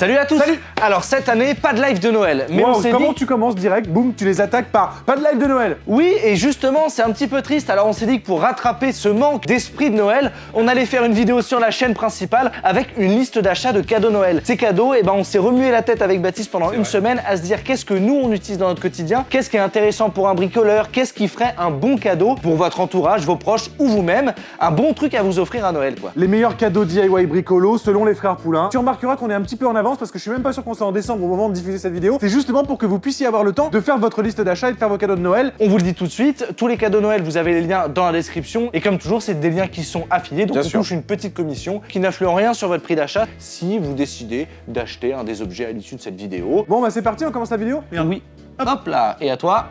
Salut à tous. Salut. Alors cette année, pas de live de Noël. Mais wow, on s'est comment dit... tu commences direct, boum, tu les attaques par pas de live de Noël. Oui, et justement, c'est un petit peu triste. Alors on s'est dit que pour rattraper ce manque d'esprit de Noël, on allait faire une vidéo sur la chaîne principale avec une liste d'achats de cadeaux Noël. Ces cadeaux, on s'est remué la tête avec Baptiste pendant une semaine à se dire qu'est-ce que nous on utilise dans notre quotidien, qu'est-ce qui est intéressant pour un bricoleur, qu'est-ce qui ferait un bon cadeau pour votre entourage, vos proches ou vous-même, un bon truc à vous offrir à Noël quoi. Les meilleurs cadeaux DIY bricolo selon les frères Poulain. Tu remarqueras qu'on est un petit peu en avance parce que je suis même pas sûr qu'on soit en décembre au moment de diffuser cette vidéo. C'est justement pour que vous puissiez avoir le temps de faire votre liste d'achats et de faire vos cadeaux de Noël. On vous le dit tout de suite, tous les cadeaux Noël, vous avez les liens dans la description et comme toujours, c'est des liens qui sont affiliés, donc on touche une petite commission qui n'influe en rien sur votre prix d'achat si vous décidez d'acheter un des objets à l'issue de cette vidéo. Bon bah c'est parti, on commence la vidéo. Oui. Hop là, et à toi.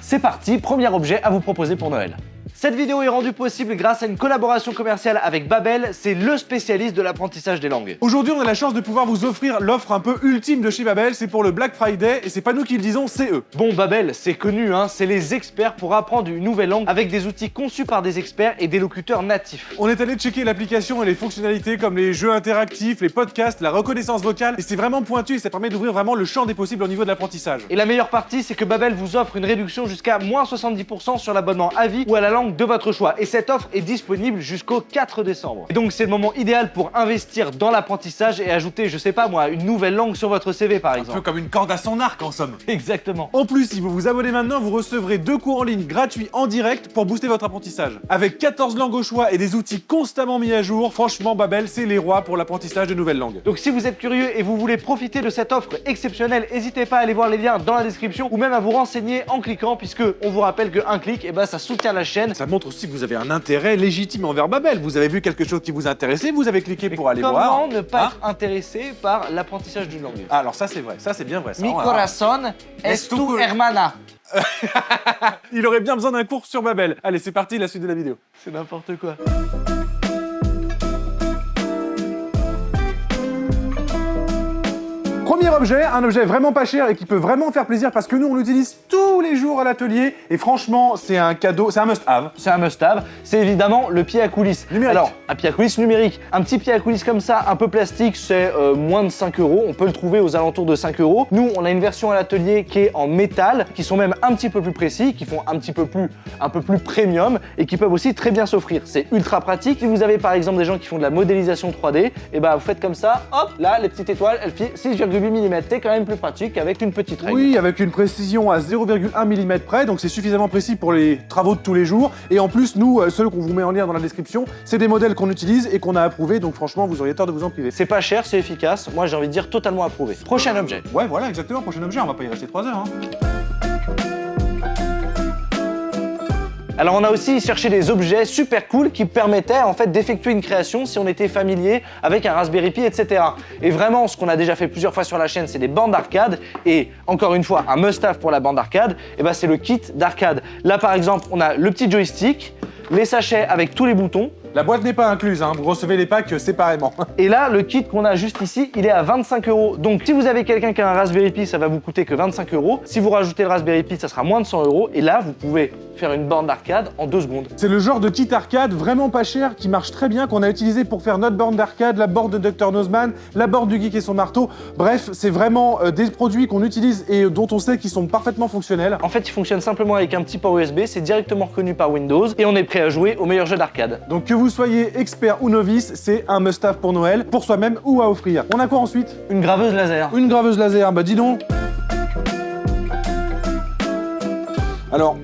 C'est parti, premier objet à vous proposer pour Noël. Cette vidéo est rendue possible grâce à une collaboration commerciale avec Babel, c'est le spécialiste de l'apprentissage des langues. Aujourd'hui, on a la chance de pouvoir vous offrir l'offre un peu ultime de chez Babel, c'est pour le Black Friday et c'est pas nous qui le disons, c'est eux. Bon, Babel, c'est connu, c'est les experts pour apprendre une nouvelle langue avec des outils conçus par des experts et des locuteurs natifs. On est allé checker l'application et les fonctionnalités comme les jeux interactifs, les podcasts, la reconnaissance vocale et c'est vraiment pointu et ça permet d'ouvrir vraiment le champ des possibles au niveau de l'apprentissage. Et la meilleure partie, c'est que Babel vous offre une réduction jusqu'à moins 70% sur l'abonnement à vie ou à la langue de votre choix. Et cette offre est disponible jusqu'au 4 décembre. Et donc c'est le moment idéal pour investir dans l'apprentissage et ajouter, je sais pas moi, une nouvelle langue sur votre CV par exemple. Un peu comme une corde à son arc en somme. Exactement. En plus, si vous vous abonnez maintenant, vous recevrez 2 cours en ligne gratuits en direct pour booster votre apprentissage. Avec 14 langues au choix et des outils constamment mis à jour, franchement Babel, c'est les rois pour l'apprentissage de nouvelles langues. Donc si vous êtes curieux et vous voulez profiter de cette offre exceptionnelle, n'hésitez pas à aller voir les liens dans la description ou même à vous renseigner en cliquant puisque on vous rappelle qu'un clic, ça soutient la chaîne. Ça montre aussi que vous avez un intérêt légitime envers Babel. Vous avez vu quelque chose qui vous intéressait, vous avez cliqué pour aller voir. Comment ne pas être intéressé par l'apprentissage d'une langue? Ah, alors ça c'est vrai, ça c'est bien vrai. Ça, Mi corazón es tu hermana. Il aurait bien besoin d'un cours sur Babel. Allez, c'est parti, la suite de la vidéo. C'est n'importe quoi. Premier objet, un objet vraiment pas cher et qui peut vraiment faire plaisir parce que nous on l'utilise tous les jours à l'atelier et franchement c'est un cadeau, c'est un must-have. C'est un must-have, c'est évidemment le pied à coulisses. Numérique. Alors, un pied à coulisses numérique. Un petit pied à coulisses comme ça, un peu plastique, c'est moins de 5 €. On peut le trouver aux alentours de 5 €. Nous, on a une version à l'atelier qui est en métal, qui sont même un petit peu plus précis, qui font un peu plus premium et qui peuvent aussi très bien s'offrir. C'est ultra pratique. Si vous avez par exemple des gens qui font de la modélisation 3D, et vous faites comme ça, hop, là, les petites étoiles, elles filent 6,8 mm. C'est quand même plus pratique avec une petite règle. Oui, avec une précision à 0,1 mm près, donc c'est suffisamment précis pour les travaux de tous les jours. Et en plus, nous, ceux qu'on vous met en lien dans la description, c'est des modèles qu'on utilise et qu'on a approuvés, donc franchement, vous auriez tort de vous en priver. C'est pas cher, c'est efficace. Moi, j'ai envie de dire totalement approuvé. Prochain objet. Ouais, voilà, exactement, prochain objet, on va pas y rester 3 heures. Alors on a aussi cherché des objets super cool qui permettaient en fait d'effectuer une création si on était familier avec un Raspberry Pi, etc. Et vraiment, ce qu'on a déjà fait plusieurs fois sur la chaîne, c'est des bandes d'arcade. Et encore une fois, un must-have pour la bande d'arcade, c'est le kit d'arcade. Là par exemple, on a le petit joystick, les sachets avec tous les boutons. La boîte n'est pas incluse, vous recevez les packs séparément. Et là, le kit qu'on a juste ici, il est à 25 €. Donc si vous avez quelqu'un qui a un Raspberry Pi, ça va vous coûter que 25 €. Si vous rajoutez le Raspberry Pi, ça sera moins de 100 €. Et là, vous pouvez faire une borne d'arcade en 2 secondes. C'est le genre de kit arcade vraiment pas cher qui marche très bien, qu'on a utilisé pour faire notre borne d'arcade, la borne de Dr Nozman, la borne du Geek et son marteau. Bref, c'est vraiment des produits qu'on utilise et dont on sait qu'ils sont parfaitement fonctionnels. En fait, ils fonctionnent simplement avec un petit port USB, c'est directement reconnu par Windows et on est prêt à jouer aux meilleurs jeux d'arcade. Donc que vous soyez expert ou novice, c'est un must-have pour Noël, pour soi-même ou à offrir. On a quoi ensuite? Une graveuse laser. Une graveuse laser, dis donc. Alors,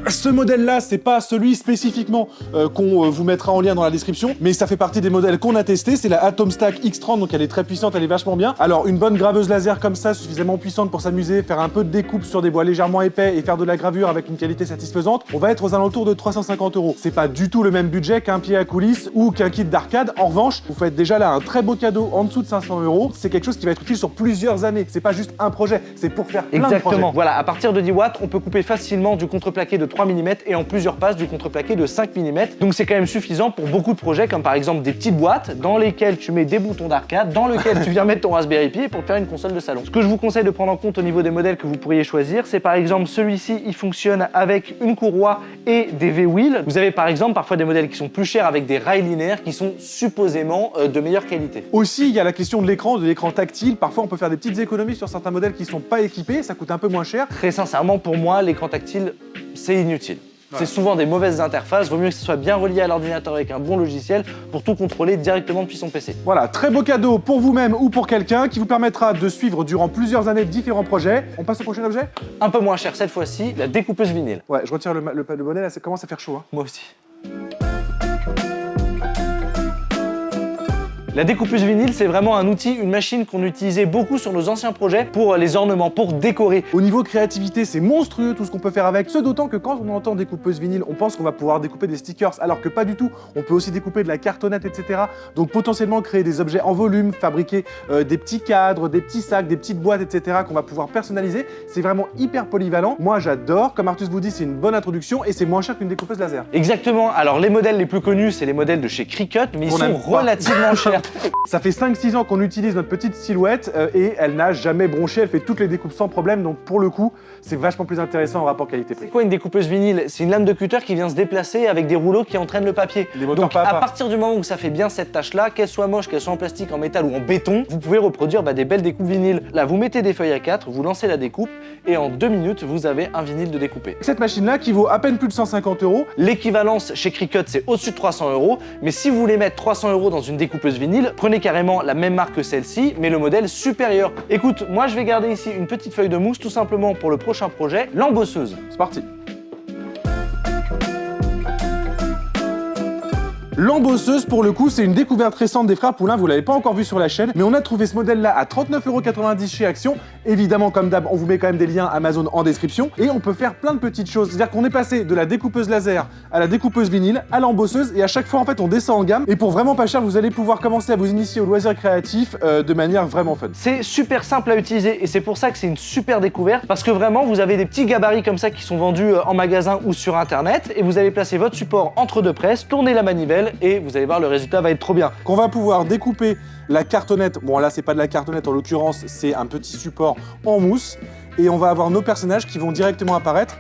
ce modèle-là, c'est pas celui spécifiquement qu'on vous mettra en lien dans la description, mais ça fait partie des modèles qu'on a testés. C'est la Atomstack X30, donc elle est très puissante, elle est vachement bien. Alors, une bonne graveuse laser comme ça, suffisamment puissante pour s'amuser, faire un peu de découpe sur des bois légèrement épais et faire de la gravure avec une qualité satisfaisante, on va être aux alentours de 350 €. C'est pas du tout le même budget qu'un pied à coulisses ou qu'un kit d'arcade. En revanche, vous faites déjà là un très beau cadeau en dessous de 500 €. C'est quelque chose qui va être utile sur plusieurs années. C'est pas juste un projet, c'est pour faire plein de projets. Exactement. Voilà, à partir de 10 watts, on peut couper facilement du contre contreplaqué de 3 mm et en plusieurs passes du contreplaqué de 5 mm. Donc c'est quand même suffisant pour beaucoup de projets, comme par exemple des petites boîtes dans lesquelles tu mets des boutons d'arcade, dans lesquelles tu viens mettre ton Raspberry Pi pour faire une console de salon. Ce que je vous conseille de prendre en compte au niveau des modèles que vous pourriez choisir, c'est par exemple celui-ci, il fonctionne avec une courroie et des V-wheels. Vous avez par exemple parfois des modèles qui sont plus chers avec des rails linéaires qui sont supposément de meilleure qualité. Aussi, il y a la question de l'écran tactile. Parfois, on peut faire des petites économies sur certains modèles qui sont pas équipés, ça coûte un peu moins cher. Très sincèrement, pour moi, l'écran tactile, c'est inutile. Ouais. C'est souvent des mauvaises interfaces, vaut mieux que ce soit bien relié à l'ordinateur avec un bon logiciel pour tout contrôler directement depuis son PC. Voilà, très beau cadeau pour vous-même ou pour quelqu'un qui vous permettra de suivre durant plusieurs années différents projets. On passe au prochain objet? Un peu moins cher cette fois-ci, la découpeuse vinyle. Ouais, je retire le bonnet, là, ça commence à faire chaud. Hein. Moi aussi. La découpeuse vinyle, c'est vraiment un outil, une machine qu'on utilisait beaucoup sur nos anciens projets pour les ornements, pour décorer. Au niveau créativité, c'est monstrueux tout ce qu'on peut faire avec. Ce d'autant que quand on entend découpeuse vinyle, on pense qu'on va pouvoir découper des stickers, alors que pas du tout. On peut aussi découper de la cartonnette, etc. Donc potentiellement créer des objets en volume, fabriquer des petits cadres, des petits sacs, des petites boîtes, etc. qu'on va pouvoir personnaliser. C'est vraiment hyper polyvalent. Moi, j'adore. Comme Artus vous dit, c'est une bonne introduction et c'est moins cher qu'une découpeuse laser. Exactement. Alors les modèles les plus connus, c'est les modèles de chez Cricut, mais ils sont relativement chers. Ça fait 5-6 ans qu'on utilise notre petite silhouette et elle n'a jamais bronché, elle fait toutes les découpes sans problème, donc pour le coup, c'est vachement plus intéressant en rapport qualité-prix. C'est quoi une découpeuse vinyle? C'est une lame de cutter qui vient se déplacer avec des rouleaux qui entraînent le papier. Donc à partir du moment où ça fait bien cette tâche-là, qu'elle soit moche, qu'elle soit en plastique, en métal ou en béton, vous pouvez reproduire des belles découpes vinyles. Là, vous mettez des feuilles A4, vous lancez la découpe et en 2 minutes, vous avez un vinyle de découpé. Cette machine-là qui vaut à peine plus de 150 €. L'équivalence chez Cricut, c'est au-dessus de 300 €, mais si vous voulez mettre 300 € dans une découpeuse vinyle, prenez carrément la même marque que celle-ci, mais le modèle supérieur. Écoute, moi je vais garder ici une petite feuille de mousse tout simplement pour le prochain projet, l'embosseuse. C'est parti. L'embosseuse, pour le coup, c'est une découverte récente des frères Poulain, vous l'avez pas encore vu sur la chaîne, mais on a trouvé ce modèle-là à 39,90 € chez Action. Évidemment, comme d'hab, on vous met quand même des liens Amazon en description, et on peut faire plein de petites choses. C'est-à-dire qu'on est passé de la découpeuse laser à la découpeuse vinyle, à l'embosseuse, et à chaque fois, en fait, on descend en gamme. Et pour vraiment pas cher, vous allez pouvoir commencer à vous initier au loisir créatif de manière vraiment fun. C'est super simple à utiliser, et c'est pour ça que c'est une super découverte, parce que vraiment, vous avez des petits gabarits comme ça qui sont vendus en magasin ou sur Internet, et vous allez placer votre support entre deux presses, tourner la manivelle, et vous allez voir, le résultat va être trop bien. Qu'on va pouvoir découper la cartonnette, bon là c'est pas de la cartonnette en l'occurrence, c'est un petit support en mousse, et on va avoir nos personnages qui vont directement apparaître.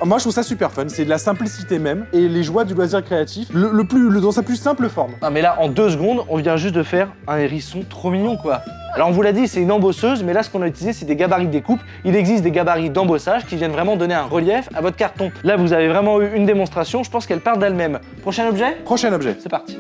Moi je trouve ça super fun, c'est de la simplicité même, et les joies du loisir créatif, dans sa plus simple forme. Non mais là, en 2 secondes, on vient juste de faire un hérisson trop mignon quoi. Alors on vous l'a dit, c'est une embosseuse, mais là ce qu'on a utilisé c'est des gabarits de découpe. Il existe des gabarits d'embossage qui viennent vraiment donner un relief à votre carton. Là vous avez vraiment eu une démonstration, je pense qu'elle part d'elle-même. Prochain objet? Prochain objet. C'est parti.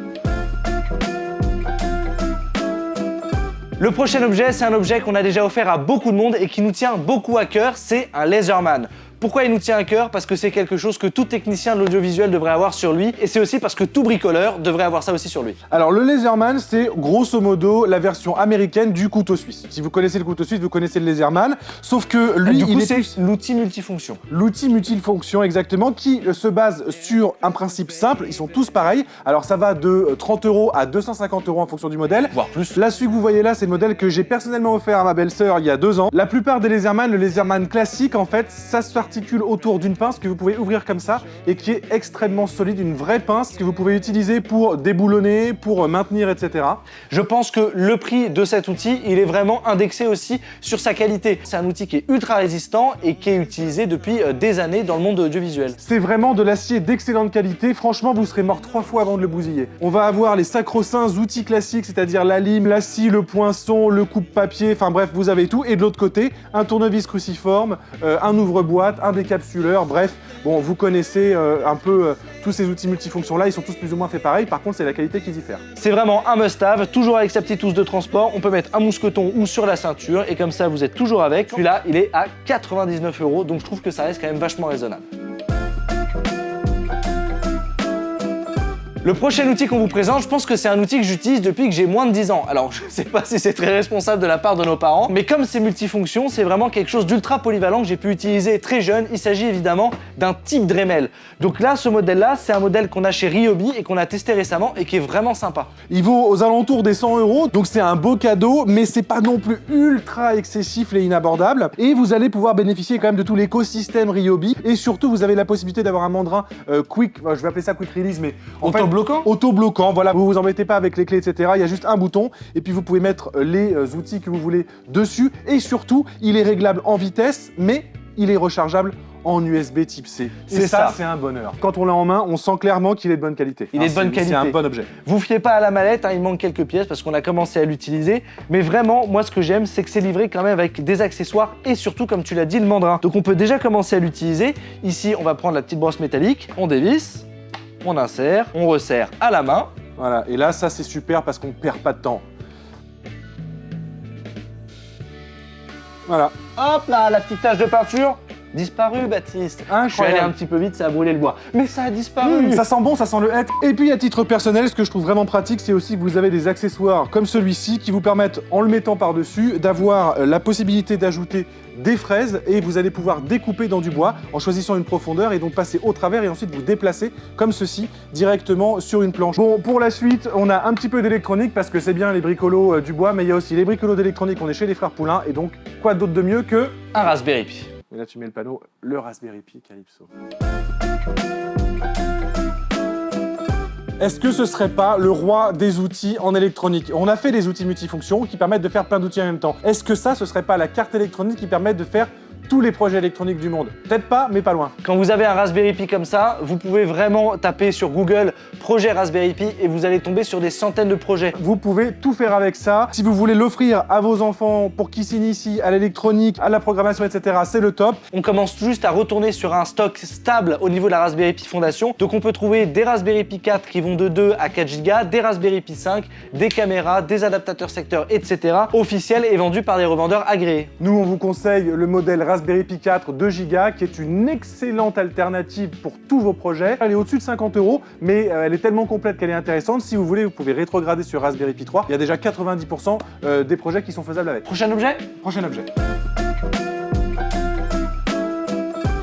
Le prochain objet, c'est un objet qu'on a déjà offert à beaucoup de monde et qui nous tient beaucoup à cœur, c'est un Laserman. Pourquoi il nous tient à cœur? Parce que c'est quelque chose que tout technicien de l'audiovisuel devrait avoir sur lui, et c'est aussi parce que tout bricoleur devrait avoir ça aussi sur lui. Alors le Laserman, c'est grosso modo la version américaine du couteau suisse. Si vous connaissez le couteau suisse, vous connaissez le Laserman, sauf que lui, du coup, c'est l'outil multifonction. L'outil multifonction, exactement, qui se base sur un principe simple, ils sont tous pareils. Alors ça va de 30 € à 250 € en fonction du modèle. Voire plus. Là, celui que vous voyez là, c'est le modèle que j'ai personnellement offert à ma belle-sœur il y a 2 ans. La plupart des Laserman, le Laserman classique, en fait, ça s'articule autour d'une pince que vous pouvez ouvrir comme ça et qui est extrêmement solide, une vraie pince que vous pouvez utiliser pour déboulonner, pour maintenir, etc. Je pense que le prix de cet outil, il est vraiment indexé aussi sur sa qualité. C'est un outil qui est ultra résistant et qui est utilisé depuis des années dans le monde audiovisuel. C'est vraiment de l'acier d'excellente qualité. Franchement, vous serez mort 3 fois avant de le bousiller. On va avoir les sacro-saints outils classiques, c'est-à-dire la lime, la scie, le poinçon, le coupe-papier, enfin bref, vous avez tout. Et de l'autre côté, un tournevis cruciforme, un ouvre-boîte, un décapsuleur, bref, bon, vous connaissez un peu tous ces outils multifonctions là, ils sont tous plus ou moins faits pareil, par contre c'est la qualité qui diffère. C'est vraiment un must-have, toujours avec sa petite housse de transport, on peut mettre un mousqueton ou sur la ceinture et comme ça vous êtes toujours avec. Celui-là, il est à 99 €, donc je trouve que ça reste quand même vachement raisonnable. Le prochain outil qu'on vous présente, je pense que c'est un outil que j'utilise depuis que j'ai moins de 10 ans. Alors, je sais pas si c'est très responsable de la part de nos parents, mais comme c'est multifonction, c'est vraiment quelque chose d'ultra polyvalent que j'ai pu utiliser très jeune. Il s'agit évidemment d'un type Dremel. Donc là, ce modèle-là, c'est un modèle qu'on a chez Ryobi et qu'on a testé récemment et qui est vraiment sympa. Il vaut aux alentours des 100 €, donc c'est un beau cadeau, mais c'est pas non plus ultra excessif et inabordable. Et vous allez pouvoir bénéficier quand même de tout l'écosystème Ryobi, et surtout vous avez la possibilité d'avoir un mandrin quick, je vais appeler ça quick release, mais en fait, auto-bloquant, voilà, vous vous embêtez pas avec les clés, etc. Il y a juste un bouton, et puis vous pouvez mettre les outils que vous voulez dessus, et surtout, il est réglable en vitesse, mais il est rechargeable en USB type C. C'est ça, c'est un bonheur. Quand on l'a en main, on sent clairement qu'il est de bonne qualité. Il est de bonne qualité. C'est un bon objet. Vous fiez pas à la mallette, hein, il manque quelques pièces parce qu'on a commencé à l'utiliser. Mais vraiment, moi ce que j'aime, c'est que c'est livré quand même avec des accessoires et surtout, comme tu l'as dit, le mandrin. Donc on peut déjà commencer à l'utiliser. Ici, on va prendre la petite brosse métallique, on dévisse, on insère, on resserre à la main. Voilà, et là, ça c'est super parce qu'on perd pas de temps. Voilà. Hop là, la petite tache de peinture. Disparu, Baptiste. Incroyable. Je suis allé un petit peu vite, ça a brûlé le bois. Mais ça a disparu. Ça sent bon, ça sent le hêtre. Et puis à titre personnel, ce que je trouve vraiment pratique, c'est aussi que vous avez des accessoires comme celui-ci qui vous permettent, en le mettant par-dessus, d'avoir la possibilité d'ajouter des fraises, et vous allez pouvoir découper dans du bois en choisissant une profondeur et donc passer au travers et ensuite vous déplacer comme ceci directement sur une planche. Bon, pour la suite, on a un petit peu d'électronique parce que c'est bien les bricolos du bois, mais il y a aussi les bricolos d'électronique, on est chez les frères Poulain, et donc quoi d'autre de mieux que un Raspberry Pi. Et là tu mets le panneau, le Raspberry Pi Calypso. Est-ce que ce serait pas le roi des outils en électronique? On a fait des outils multifonctions qui permettent de faire plein d'outils en même temps. Est-ce que ça, ce serait pas la carte électronique qui permet de faire tous les projets électroniques du monde? Peut-être pas, mais pas loin. Quand vous avez un Raspberry Pi comme ça, vous pouvez vraiment taper sur Google projet Raspberry Pi et vous allez tomber sur des centaines de projets. Vous pouvez tout faire avec ça. Si vous voulez l'offrir à vos enfants pour qu'ils s'initient à l'électronique, à la programmation, etc., c'est le top. On commence juste à retourner sur un stock stable au niveau de la Raspberry Pi Foundation. Donc on peut trouver des Raspberry Pi 4 qui vont de 2 à 4 Go, des Raspberry Pi 5, des caméras, des adaptateurs secteurs, etc. officiels et vendus par des revendeurs agréés. Nous, on vous conseille le modèle Raspberry Pi 4 2 Go qui est une excellente alternative pour tous vos projets. Elle est au-dessus de 50 €, mais elle est tellement complète qu'elle est intéressante. Si vous voulez, vous pouvez rétrograder sur Raspberry Pi 3. Il y a déjà 90% des projets qui sont faisables avec. Prochain objet? Prochain objet.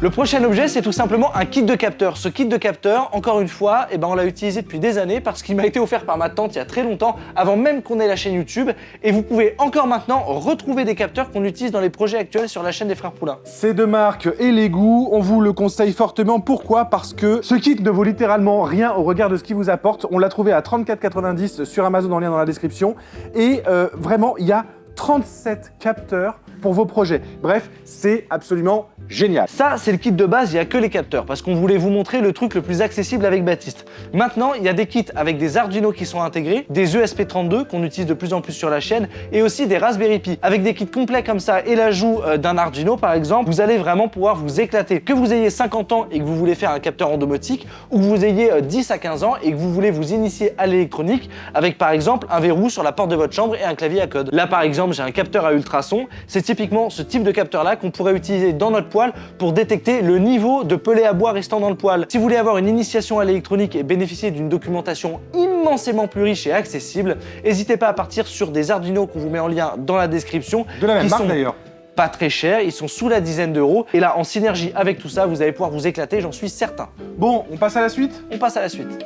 Le prochain objet, c'est tout simplement un kit de capteur. Ce kit de capteur, encore une fois, on l'a utilisé depuis des années parce qu'il m'a été offert par ma tante il y a très longtemps, avant même qu'on ait la chaîne YouTube. Et vous pouvez encore maintenant retrouver des capteurs qu'on utilise dans les projets actuels sur la chaîne des frères Poulain. Ces deux marques et les goûts, on vous le conseille fortement. Pourquoi? Parce que ce kit ne vaut littéralement rien au regard de ce qu'il vous apporte. On l'a trouvé à 34,90 € sur Amazon, en lien dans la description. Et vraiment, il y a 37 capteurs pour vos projets. Bref, c'est absolument génial. Ça, c'est le kit de base, il n'y a que les capteurs, parce qu'on voulait vous montrer le truc le plus accessible avec Baptiste. Maintenant, il y a des kits avec des Arduino qui sont intégrés, des ESP32 qu'on utilise de plus en plus sur la chaîne, et aussi des Raspberry Pi. Avec des kits complets comme ça et l'ajout d'un Arduino, par exemple, vous allez vraiment pouvoir vous éclater. Que vous ayez 50 ans et que vous voulez faire un capteur en domotique, ou que vous ayez 10 à 15 ans et que vous voulez vous initier à l'électronique avec, par exemple, un verrou sur la porte de votre chambre et un clavier à code. Là, par exemple, j'ai un capteur à ultrasons. C'est typiquement ce type de capteur-là qu'on pourrait utiliser dans notre poêle pour détecter le niveau de pellet à bois restant dans le poêle. Si vous voulez avoir une initiation à l'électronique et bénéficier d'une documentation immensément plus riche et accessible, n'hésitez pas à partir sur des Arduino qu'on vous met en lien dans la description. De la même marque d'ailleurs. Pas très chers, ils sont sous la dizaine d'euros. Et là, en synergie avec tout ça, vous allez pouvoir vous éclater, j'en suis certain. Bon, on passe à la suite? On passe à la suite.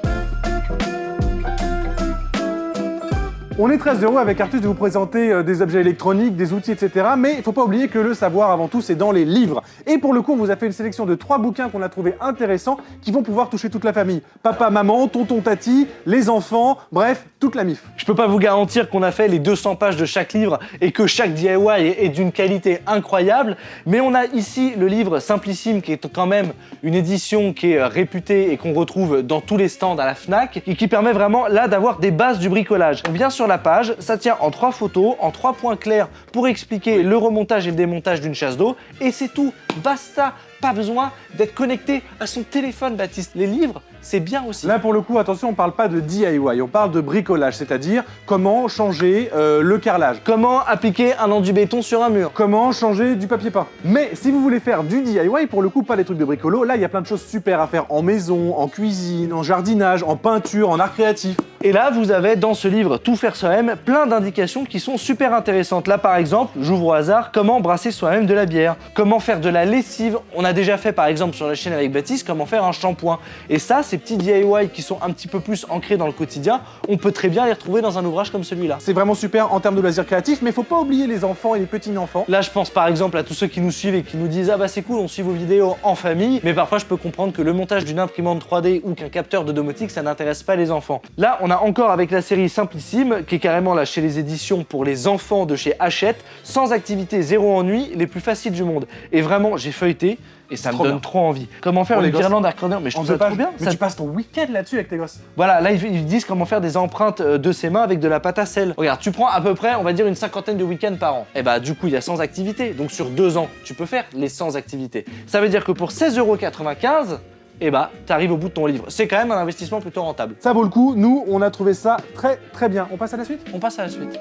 On est très heureux avec Artus de vous présenter des objets électroniques, des outils, etc. Mais il ne faut pas oublier que le savoir, avant tout, c'est dans les livres. Et pour le coup, on vous a fait une sélection de 3 bouquins qu'on a trouvés intéressants qui vont pouvoir toucher toute la famille. Papa, maman, tonton, tati, les enfants, bref, toute la MIF. Je peux pas vous garantir qu'on a fait les 200 pages de chaque livre et que chaque DIY est d'une qualité incroyable, mais on a ici le livre Simplissime qui est quand même une édition qui est réputée et qu'on retrouve dans tous les stands à la Fnac et qui permet vraiment là d'avoir des bases du bricolage. On vient sur la page, ça tient en 3 photos, en 3 points clairs pour expliquer le remontage et le démontage d'une chasse d'eau et c'est tout, basta. pas besoin d'être connecté à son téléphone, Baptiste. Les livres, c'est bien aussi. Là, pour le coup, attention, on parle pas de DIY, on parle de bricolage, c'est-à-dire comment changer le carrelage. Comment appliquer un enduit béton sur un mur. Comment changer du papier peint. Mais si vous voulez faire du DIY, pour le coup, pas des trucs de bricolo, là, il y a plein de choses super à faire en maison, en cuisine, en jardinage, en peinture, en art créatif. Et là, vous avez dans ce livre Tout faire soi-même plein d'indications qui sont super intéressantes. Là, par exemple, j'ouvre au hasard comment brasser soi-même de la bière, comment faire de la lessive. On a déjà fait, par exemple, sur la chaîne avec Baptiste, comment faire un shampoing. Et ça, ces petits DIY qui sont un petit peu plus ancrés dans le quotidien, on peut très bien les retrouver dans un ouvrage comme celui-là. C'est vraiment super en termes de loisirs créatifs, mais faut pas oublier les enfants et les petits-enfants. Là, je pense par exemple à tous ceux qui nous suivent et qui nous disent « Ah bah c'est cool, on suit vos vidéos en famille », mais parfois je peux comprendre que le montage d'une imprimante 3D ou qu'un capteur de domotique, ça n'intéresse pas les enfants. Là, on a encore avec la série Simplissime, qui est carrément là chez les éditions pour les enfants de chez Hachette, sans activité, zéro ennui, les plus faciles du monde. Et vraiment, j'ai feuilleté et ça me donne trop envie. Comment faire une guirlande accordéon, mais je trouve ça trop bien. Mais tu passes ton week-end là-dessus avec tes gosses. Voilà, là ils disent comment faire des empreintes de ses mains avec de la pâte à sel. Regarde, tu prends à peu près, on va dire une 50aine de week-ends par an. Et bah du coup, il y a 100 activités. Donc sur 2 ans, tu peux faire les 100 activités. Ça veut dire que pour 16,95 €, et bah, t'arrives au bout de ton livre. C'est quand même un investissement plutôt rentable. Ça vaut le coup, nous, on a trouvé ça très très bien. On passe à la suite ? On passe à la suite.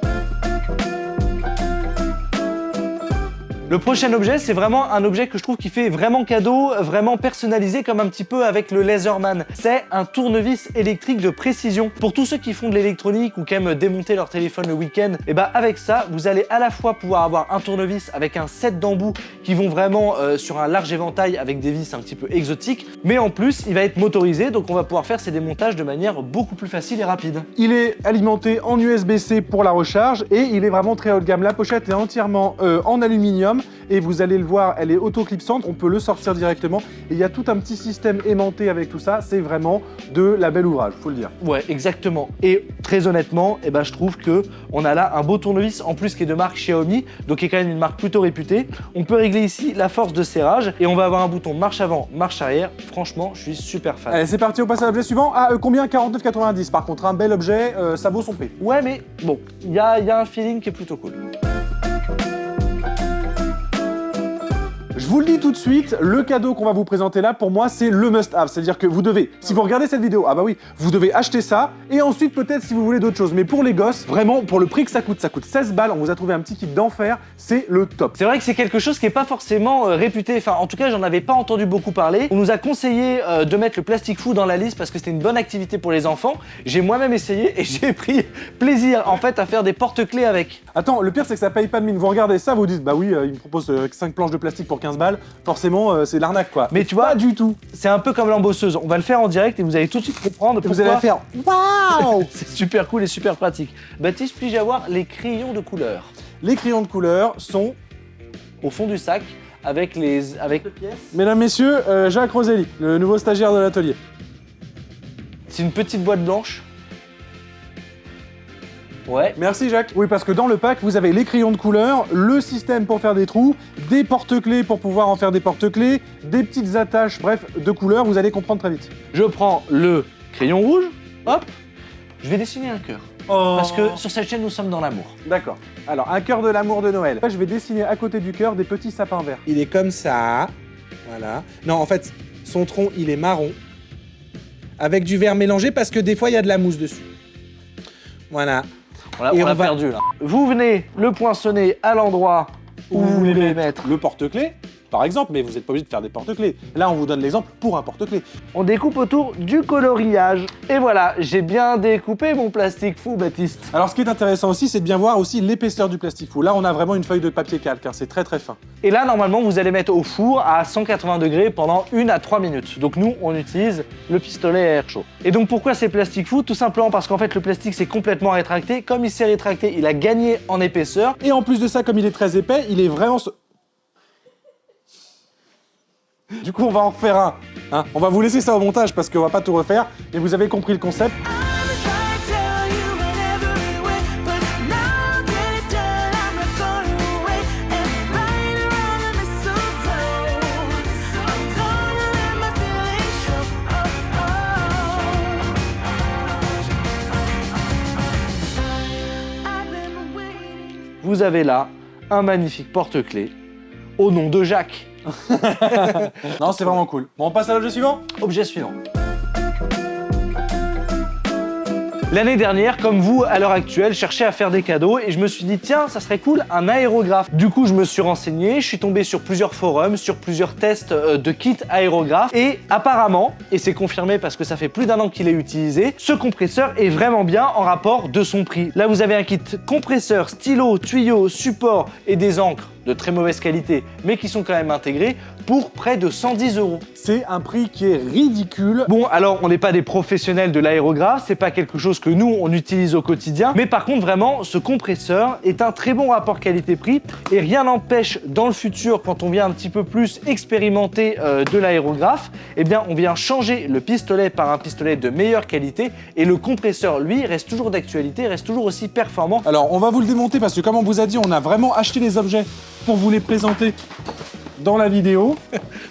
Le prochain objet, c'est vraiment un objet que je trouve qui fait vraiment cadeau, vraiment personnalisé, comme un petit peu avec le Laserman. C'est un tournevis électrique de précision. Pour tous ceux qui font de l'électronique ou qui aiment démonter leur téléphone le week-end, et bah avec ça, vous allez à la fois pouvoir avoir un tournevis avec un set d'embouts qui vont vraiment sur un large éventail avec des vis un petit peu exotiques, mais en plus, il va être motorisé, donc on va pouvoir faire ces démontages de manière beaucoup plus facile et rapide. Il est alimenté en USB-C pour la recharge et il est vraiment très haut de gamme. La pochette est entièrement en aluminium. Et vous allez le voir, elle est auto-clipsante, on peut le sortir directement. Et il y a tout un petit système aimanté avec tout ça, c'est vraiment de la belle ouvrage, faut le dire. Ouais, exactement. Et très honnêtement, eh ben, je trouve que on a là un beau tournevis en plus qui est de marque Xiaomi, donc qui est quand même une marque plutôt réputée. On peut régler ici la force de serrage et on va avoir un bouton marche avant, marche arrière. Franchement, je suis super fan. Allez, c'est parti, on passe à l'objet suivant. Ah, combien ? 49,90. Par contre, un bel objet, ça vaut son prix. Ouais, mais bon, il y a un feeling qui est plutôt cool. Je vous le dis tout de suite, le cadeau qu'on va vous présenter là, pour moi, c'est le must-have. C'est-à-dire que vous devez, si vous regardez cette vidéo, ah bah oui, vous devez acheter ça, et ensuite peut-être si vous voulez d'autres choses. Mais pour les gosses, vraiment, pour le prix que ça coûte 16 balles, on vous a trouvé un petit kit d'enfer, c'est le top. C'est vrai que c'est quelque chose qui n'est pas forcément réputé, enfin en tout cas j'en avais pas entendu beaucoup parler. On nous a conseillé de mettre le plastic fou dans la liste parce que c'était une bonne activité pour les enfants. J'ai moi-même essayé et j'ai pris plaisir en fait à faire des porte-clés avec. Attends, le pire c'est que ça paye pas de mine. Vous regardez ça, vous dites bah oui, il me propose 5 planches de plastique pour 15 balles, forcément c'est l'arnaque quoi. Mais tu vois, pas du tout. C'est un peu comme l'embosseuse, on va le faire en direct et vous allez tout de suite comprendre pourquoi. Vous allez faire waouh. C'est super cool et super pratique. Baptiste, puis-je avoir les crayons de couleur? Les crayons de couleur sont au fond du sac avec les pièces. Mesdames, messieurs, Jacques Roselli, le nouveau stagiaire de l'atelier. C'est une petite boîte blanche. Ouais. Merci Jacques. Oui, parce que dans le pack, vous avez les crayons de couleur, le système pour faire des trous, des porte-clés pour pouvoir en faire des porte-clés, des petites attaches, bref, de couleurs, vous allez comprendre très vite. Je prends le crayon rouge, hop, je vais dessiner un cœur. Oh. Parce que sur cette chaîne, nous sommes dans l'amour. D'accord. Alors, un cœur de l'amour de Noël. Là, je vais dessiner à côté du cœur des petits sapins verts. Il est comme ça. Voilà. Non, en fait, son tronc, il est marron. Avec du vert mélangé parce que des fois, il y a de la mousse dessus. Voilà. On l'a perdu là. Vous venez le poinçonner à l'endroit où vous voulez mettre le porte-clés, par exemple, mais vous n'êtes pas obligé de faire des porte-clés. Là, on vous donne l'exemple pour un porte-clés. On découpe autour du coloriage. Et voilà, j'ai bien découpé mon plastique fou, Baptiste. Alors, ce qui est intéressant aussi, c'est de bien voir aussi l'épaisseur du plastique fou. Là, on a vraiment une feuille de papier calque, hein, c'est très très fin. Et là, normalement, vous allez mettre au four à 180 degrés pendant 1 à 3 minutes. Donc nous, on utilise le pistolet à air chaud. Et donc pourquoi c'est plastique fou? Tout simplement parce qu'en fait, le plastique s'est complètement rétracté. Comme il s'est rétracté, il a gagné en épaisseur. Et en plus de ça, comme il est très épais, il est vraiment... Du coup, on va en refaire un. Hein, on va vous laisser ça au montage parce qu'on va pas tout refaire, mais vous avez compris le concept. Vous avez là un magnifique porte-clés Au nom de Jacques. Non, c'est vraiment cool. Bon, on passe à l'objet suivant. Objet suivant. L'année dernière, comme vous, à l'heure actuelle, je cherchais à faire des cadeaux et je me suis dit, tiens, ça serait cool, un aérographe. Du coup, je me suis renseigné, je suis tombé sur plusieurs forums, sur plusieurs tests de kits aérographes et apparemment, et c'est confirmé parce que ça fait plus d'1 an qu'il est utilisé, ce compresseur est vraiment bien en rapport de son prix. Là, vous avez un kit compresseur, stylo, tuyau, support et des encres de très mauvaise qualité, mais qui sont quand même intégrés pour près de 110 €. C'est un prix qui est ridicule. Bon, alors on n'est pas des professionnels de l'aérographe, c'est pas quelque chose que nous on utilise au quotidien, mais par contre vraiment ce compresseur est un très bon rapport qualité-prix et rien n'empêche dans le futur, quand on vient un petit peu plus expérimenter de l'aérographe, eh bien on vient changer le pistolet par un pistolet de meilleure qualité et le compresseur lui reste toujours d'actualité, reste toujours aussi performant. Alors, on va vous le démonter parce que comme on vous a dit, on a vraiment acheté les objets pour vous les présenter dans la vidéo.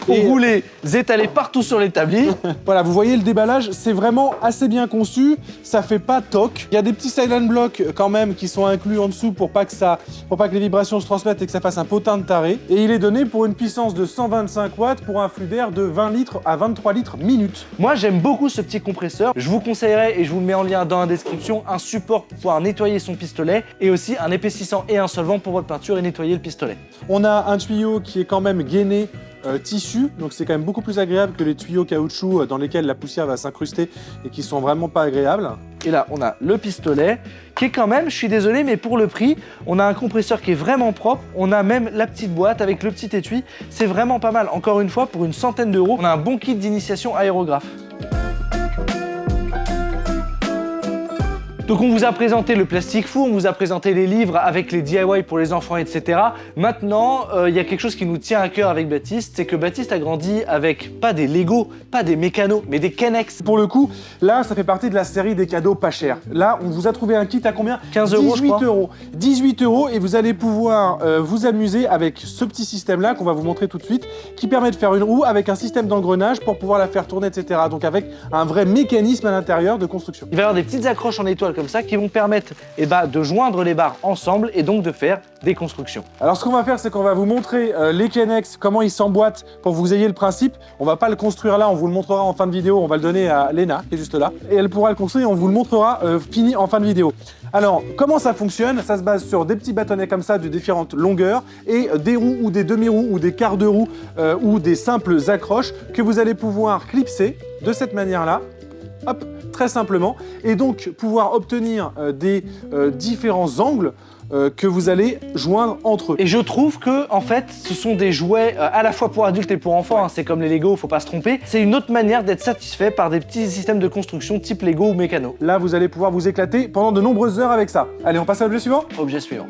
Pour vous les étaler partout sur l'établi. Voilà, vous voyez le déballage, c'est vraiment assez bien conçu, ça fait pas toc. Il y a des petits silent blocks quand même qui sont inclus en dessous pour pas que les vibrations se transmettent et que ça fasse un potin de taré. Et il est donné pour une puissance de 125 watts pour un flux d'air de 20 litres à 23 litres minute. Moi j'aime beaucoup ce petit compresseur. Je vous conseillerais, et je vous le mets en lien dans la description, un support pour pouvoir nettoyer son pistolet et aussi un épaississant et un solvant pour votre peinture et nettoyer le pistolet. On a un tuyau qui est quand même gainé tissu, donc c'est quand même beaucoup plus agréable que les tuyaux caoutchouc dans lesquels la poussière va s'incruster et qui sont vraiment pas agréables. Et là, on a le pistolet qui est quand même, je suis désolé, mais pour le prix, on a un compresseur qui est vraiment propre. On a même la petite boîte avec le petit étui. C'est vraiment pas mal. Encore une fois, pour une centaine d'euros, on a un bon kit d'initiation aérographe. Donc on vous a présenté le plastique fou, on vous a présenté les livres avec les DIY pour les enfants, etc. Maintenant, il y a quelque chose qui nous tient à cœur avec Baptiste, c'est que Baptiste a grandi avec pas des Lego, pas des mécanos, mais des Kennex. Pour le coup, là, ça fait partie de la série des cadeaux pas chers. Là, on vous a trouvé un kit à combien? 15 €, je crois. 18 € et vous allez pouvoir vous amuser avec ce petit système-là qu'on va vous montrer tout de suite, qui permet de faire une roue avec un système d'engrenage pour pouvoir la faire tourner, etc. Donc avec un vrai mécanisme à l'intérieur de construction. Il va y avoir des petites accroches en étoile comme ça qui vont permettre de joindre les barres ensemble et donc de faire des constructions. Alors ce qu'on va faire, c'est qu'on va vous montrer les Kennex, comment ils s'emboîtent pour que vous ayez le principe. On va pas le construire là, on vous le montrera en fin de vidéo, on va le donner à Léna qui est juste là et elle pourra le construire et on vous le montrera fini en fin de vidéo. Alors comment ça fonctionne? Ça se base sur des petits bâtonnets comme ça de différentes longueurs et des roues ou des demi-roues ou des quarts de roue ou des simples accroches que vous allez pouvoir clipser de cette manière-là. Hop, très simplement, et donc pouvoir obtenir des différents angles que vous allez joindre entre eux. Et je trouve que, en fait, ce sont des jouets à la fois pour adultes et pour enfants, hein, c'est comme les Lego, faut pas se tromper. C'est une autre manière d'être satisfait par des petits systèmes de construction type Lego ou mécano. Là, vous allez pouvoir vous éclater pendant de nombreuses heures avec ça. Allez, on passe à l'objet suivant. Objet suivant.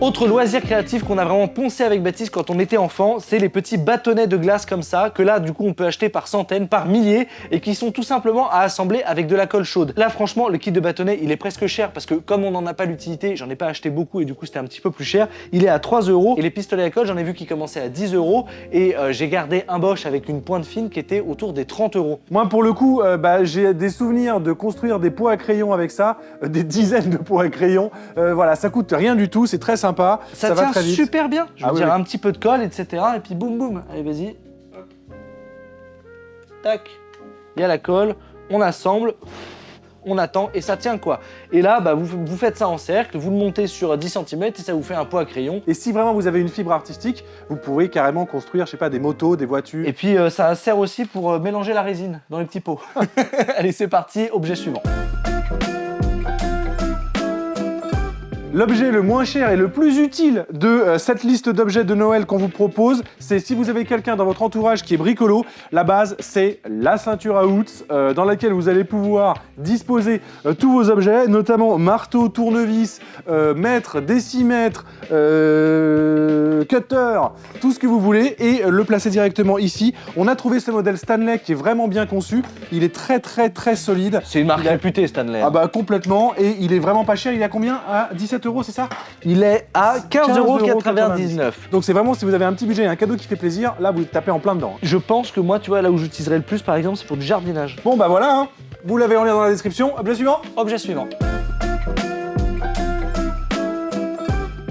Autre loisir créatif qu'on a vraiment poncé avec Baptiste quand on était enfant, c'est les petits bâtonnets de glace comme ça, que là du coup on peut acheter par centaines, par milliers, et qui sont tout simplement à assembler avec de la colle chaude. Là franchement le kit de bâtonnets il est presque cher parce que comme on n'en a pas l'utilité, j'en ai pas acheté beaucoup et du coup c'était un petit peu plus cher, il est à 3 €, et les pistolets à colle j'en ai vu qui commençaient à 10 € et j'ai gardé un Bosch avec une pointe fine qui était autour des 30 €. Moi pour le coup, j'ai des souvenirs de construire des pots à crayon avec ça, des dizaines de pots à crayon, voilà, ça coûte rien du tout, c'est très sympa. Ça va tient très vite. super bien. Je veux Ah dire, oui. un petit peu de colle, etc. Et puis boum boum. Allez, vas-y. Tac. Il y a la colle. On assemble. On attend et ça tient quoi. Et là, vous faites ça en cercle, vous le montez sur 10 cm et ça vous fait un pot à crayon. Et si vraiment vous avez une fibre artistique, vous pouvez carrément construire, je sais pas, des motos, des voitures. Et puis ça sert aussi pour mélanger la résine dans les petits pots. Allez, c'est parti. Objet suivant. L'objet le moins cher et le plus utile de cette liste d'objets de Noël qu'on vous propose, c'est si vous avez quelqu'un dans votre entourage qui est bricolo, la base c'est la ceinture à hoots dans laquelle vous allez pouvoir disposer tous vos objets, notamment marteau, tournevis, mètre, décimètre, cutter, tout ce que vous voulez et le placer directement ici. On a trouvé ce modèle Stanley qui est vraiment bien conçu, il est très solide. C'est une marque réputée Stanley. Ah bah complètement, et il est vraiment pas cher, il est à combien? À 17 €, c'est ça? Il est à 15,99 €. Donc c'est vraiment, si vous avez un petit budget et un cadeau qui fait plaisir, là vous tapez en plein dedans. Je pense que moi, tu vois, là où j'utiliserais le plus, par exemple, c'est pour du jardinage. Bon bah voilà, hein. Vous l'avez en lien dans la description. Objet suivant. Objet suivant.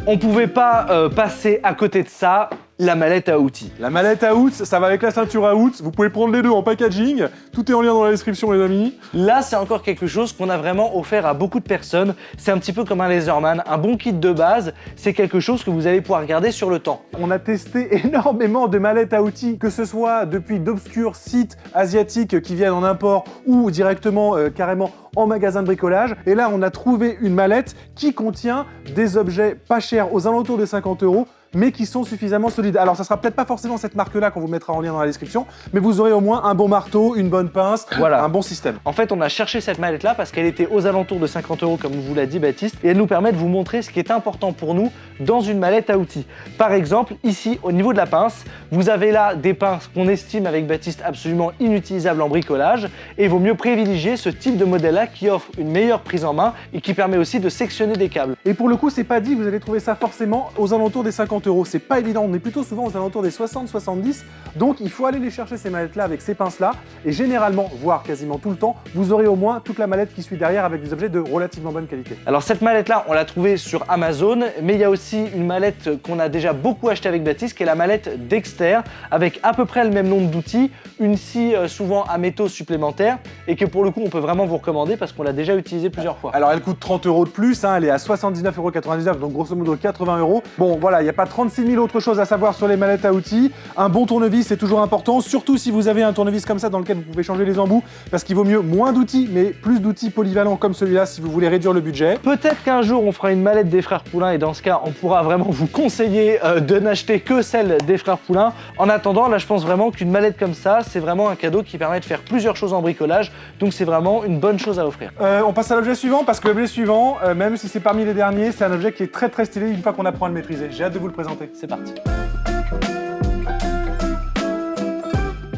On pouvait pas passer à côté de ça, la mallette à outils. La mallette à outils, ça va avec la ceinture à outils. Vous pouvez prendre les deux en packaging. Tout est en lien dans la description, les amis. Là, c'est encore quelque chose qu'on a vraiment offert à beaucoup de personnes. C'est un petit peu comme un Laserman, un bon kit de base. C'est quelque chose que vous allez pouvoir garder sur le temps. On a testé énormément de mallettes à outils, que ce soit depuis d'obscurs sites asiatiques qui viennent en import ou directement, carrément en magasin de bricolage. Et là, on a trouvé une mallette qui contient des objets pas chers, aux alentours de 50 €, mais qui sont suffisamment solides. Alors, ça sera peut-être pas forcément cette marque-là qu'on vous mettra en lien dans la description, mais vous aurez au moins un bon marteau, une bonne pince, voilà, un bon système. En fait, on a cherché cette mallette-là parce qu'elle était aux alentours de 50 €, comme vous l'a dit Baptiste, et elle nous permet de vous montrer ce qui est important pour nous dans une mallette à outils. Par exemple, ici, au niveau de la pince, vous avez là des pinces qu'on estime avec Baptiste absolument inutilisables en bricolage, et il vaut mieux privilégier ce type de modèle-là qui offre une meilleure prise en main et qui permet aussi de sectionner des câbles. Et pour le coup, c'est pas dit, vous allez trouver ça forcément aux alentours des 50 €. C'est pas évident, on est plutôt souvent aux alentours des 60-70, donc il faut aller les chercher ces mallettes-là avec ces pinces-là, et généralement, voire quasiment tout le temps, vous aurez au moins toute la mallette qui suit derrière avec des objets de relativement bonne qualité. Alors cette mallette-là, on l'a trouvée sur Amazon, mais il y a aussi une mallette qu'on a déjà beaucoup achetée avec Baptiste, qui est la mallette Dexter, avec à peu près le même nombre d'outils, une scie souvent à métaux supplémentaires, et que pour le coup, on peut vraiment vous recommander parce qu'on l'a déjà utilisée plusieurs fois. Alors elle coûte 30 € de plus, hein, elle est à 79,99 €, donc grosso modo 80 €. Bon voilà, il n'y a pas 36 000 autres choses à savoir sur les mallettes à outils. Un bon tournevis, c'est toujours important, surtout si vous avez un tournevis comme ça dans lequel vous pouvez changer les embouts, parce qu'il vaut mieux moins d'outils, mais plus d'outils polyvalents comme celui-là si vous voulez réduire le budget. Peut-être qu'un jour, on fera une mallette des frères Poulain, et dans ce cas, on pourra vraiment vous conseiller de n'acheter que celle des frères Poulain. En attendant, là, je pense vraiment qu'une mallette comme ça, c'est vraiment un cadeau qui permet de faire plusieurs choses en bricolage, donc c'est vraiment une bonne chose à offrir. On passe à l'objet suivant, parce que l'objet suivant, même si c'est parmi les derniers, c'est un objet qui est très très stylé une fois qu'on apprend à le maîtriser. J'ai hâte de vous le présenter. C'est parti.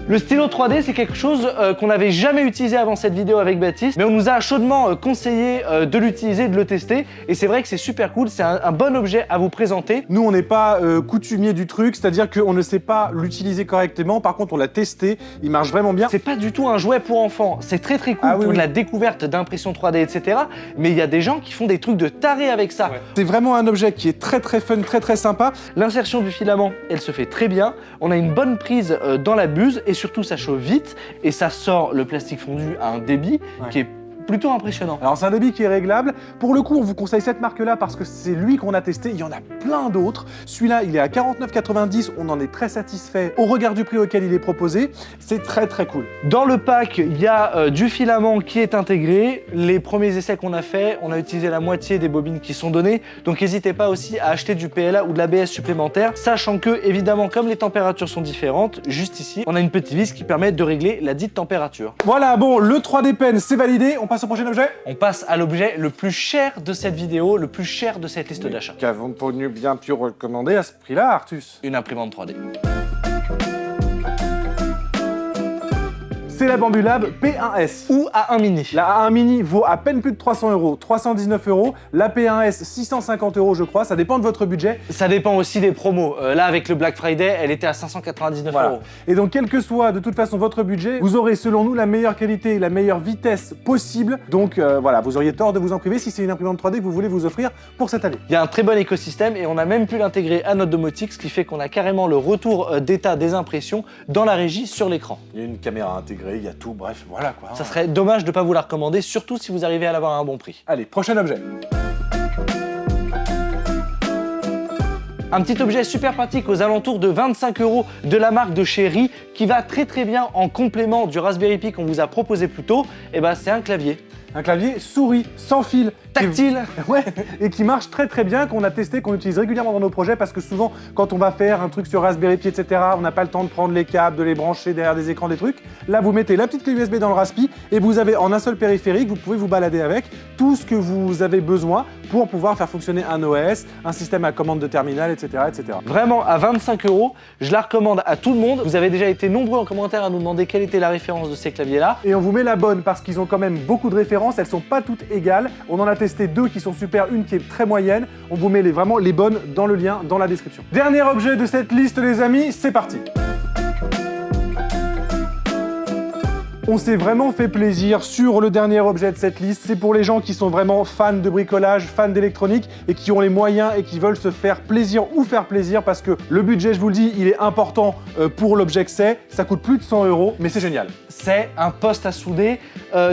Le stylo 3D, c'est quelque chose qu'on n'avait jamais utilisé avant cette vidéo avec Baptiste, mais on nous a chaudement conseillé de l'utiliser, de le tester, et c'est vrai que c'est super cool, c'est un bon objet à vous présenter. Nous, on n'est pas coutumier du truc, c'est-à-dire qu'on ne sait pas l'utiliser correctement, par contre, on l'a testé, il marche vraiment bien. C'est pas du tout un jouet pour enfants, c'est très très cool pour la découverte d'impression 3D, etc. Mais il y a des gens qui font des trucs de taré avec ça. Ouais. C'est vraiment un objet qui est très très fun, très très sympa. L'insertion du filament, elle se fait très bien, on a une bonne prise dans la buse, et surtout ça chauffe vite et ça sort le plastique fondu à un débit qui est plutôt impressionnant. Alors c'est un débit qui est réglable. Pour le coup, on vous conseille cette marque-là parce que c'est lui qu'on a testé. Il y en a plein d'autres. Celui-là, il est à 49,90 €. On en est très satisfait au regard du prix auquel il est proposé. C'est très très cool. Dans le pack, il y a du filament qui est intégré. Les premiers essais qu'on a fait, on a utilisé la moitié des bobines qui sont données. Donc n'hésitez pas aussi à acheter du PLA ou de l'ABS supplémentaire, sachant que, évidemment, comme les températures sont différentes, juste ici, on a une petite vis qui permet de régler la dite température. Voilà, bon, le 3D Pen, c'est validé. On passe au prochain objet. On passe à l'objet le plus cher de cette vidéo, le plus cher de cette liste d'achat. Qu'avons-nous bien pu recommander à ce prix-là, Artus? Une imprimante 3D. C'est la Bambulab P1S. Ou A1 Mini. La A1 Mini vaut à peine plus de 300 €, 319 €. La P1S, 650 € je crois, ça dépend de votre budget. Ça dépend aussi des promos. Là, avec le Black Friday, elle était à 599 €. Et donc, quel que soit de toute façon votre budget, vous aurez selon nous la meilleure qualité et la meilleure vitesse possible. Donc voilà, vous auriez tort de vous en priver si c'est une imprimante 3D que vous voulez vous offrir pour cette année. Il y a un très bon écosystème et on a même pu l'intégrer à notre domotique, ce qui fait qu'on a carrément le retour d'état des impressions dans la régie sur l'écran. Il y a une caméra intégrée, il y a tout, bref, voilà quoi. Ça serait dommage de ne pas vous la recommander, surtout si vous arrivez à l'avoir à un bon prix. Allez, prochain objet. Un petit objet super pratique aux alentours de 25 € de la marque de Cherry qui va très très bien en complément du Raspberry Pi qu'on vous a proposé plus tôt. Et ben c'est un clavier. Un clavier souris, sans fil. Tactile. Ouais, et qui marche très très bien, qu'on a testé, qu'on utilise régulièrement dans nos projets parce que souvent, quand on va faire un truc sur Raspberry Pi, etc., on n'a pas le temps de prendre les câbles, de les brancher derrière des écrans, des trucs. Là, vous mettez la petite clé USB dans le Raspi et vous avez en un seul périphérique, vous pouvez vous balader avec tout ce que vous avez besoin pour pouvoir faire fonctionner un OS, un système à commande de terminal, etc., etc. Vraiment, à 25 €, je la recommande à tout le monde. Vous avez déjà été nombreux en commentaire à nous demander quelle était la référence de ces claviers-là. Et on vous met la bonne parce qu'ils ont quand même beaucoup de références, elles sont pas toutes égales. On en a testé deux qui sont super, une qui est très moyenne. On vous met vraiment les bonnes dans le lien, dans la description. Dernier objet de cette liste, les amis, c'est parti. On s'est vraiment fait plaisir sur le dernier objet de cette liste. C'est pour les gens qui sont vraiment fans de bricolage, fans d'électronique et qui ont les moyens et qui veulent se faire plaisir ou faire plaisir parce que le budget, je vous le dis, il est important pour l'objet que c'est. Ça coûte plus de 100 €, mais c'est génial. C'est un poste à souder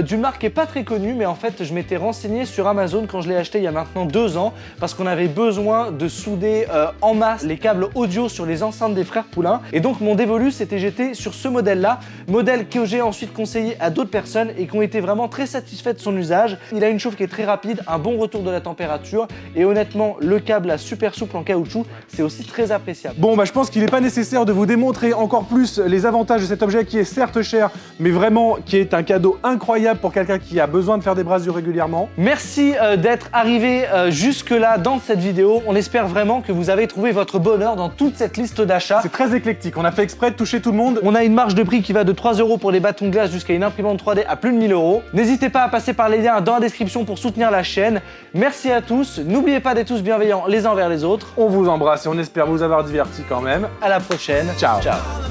d'une marque qui n'est pas très connue, mais en fait, je m'étais renseigné sur Amazon quand je l'ai acheté il y a maintenant 2 ans parce qu'on avait besoin de souder en masse les câbles audio sur les enceintes des frères Poulain. Et donc, mon dévolu s'était jeté sur ce modèle-là, modèle que j'ai ensuite conseillé à d'autres personnes et qui ont été vraiment très satisfaits de son usage. Il a une chauffe qui est très rapide, un bon retour de la température et honnêtement, le câble là, super souple en caoutchouc, c'est aussi très appréciable. Bon, bah je pense qu'il n'est pas nécessaire de vous démontrer encore plus les avantages de cet objet qui est certes cher, mais vraiment qui est un cadeau incroyable pour quelqu'un qui a besoin de faire des brasures régulièrement. Merci d'être arrivé jusque-là dans cette vidéo. On espère vraiment que vous avez trouvé votre bonheur dans toute cette liste d'achats. C'est très éclectique, on a fait exprès de toucher tout le monde. On a une marge de prix qui va de 3 € pour des bâtons de glace jusqu'à une imprimante 3D à plus de 1000 €. N'hésitez pas à passer par les liens dans la description pour soutenir la chaîne. Merci à tous. N'oubliez pas d'être tous bienveillants les uns envers les autres. On vous embrasse et on espère vous avoir diverti quand même. À la prochaine. Ciao. Ciao.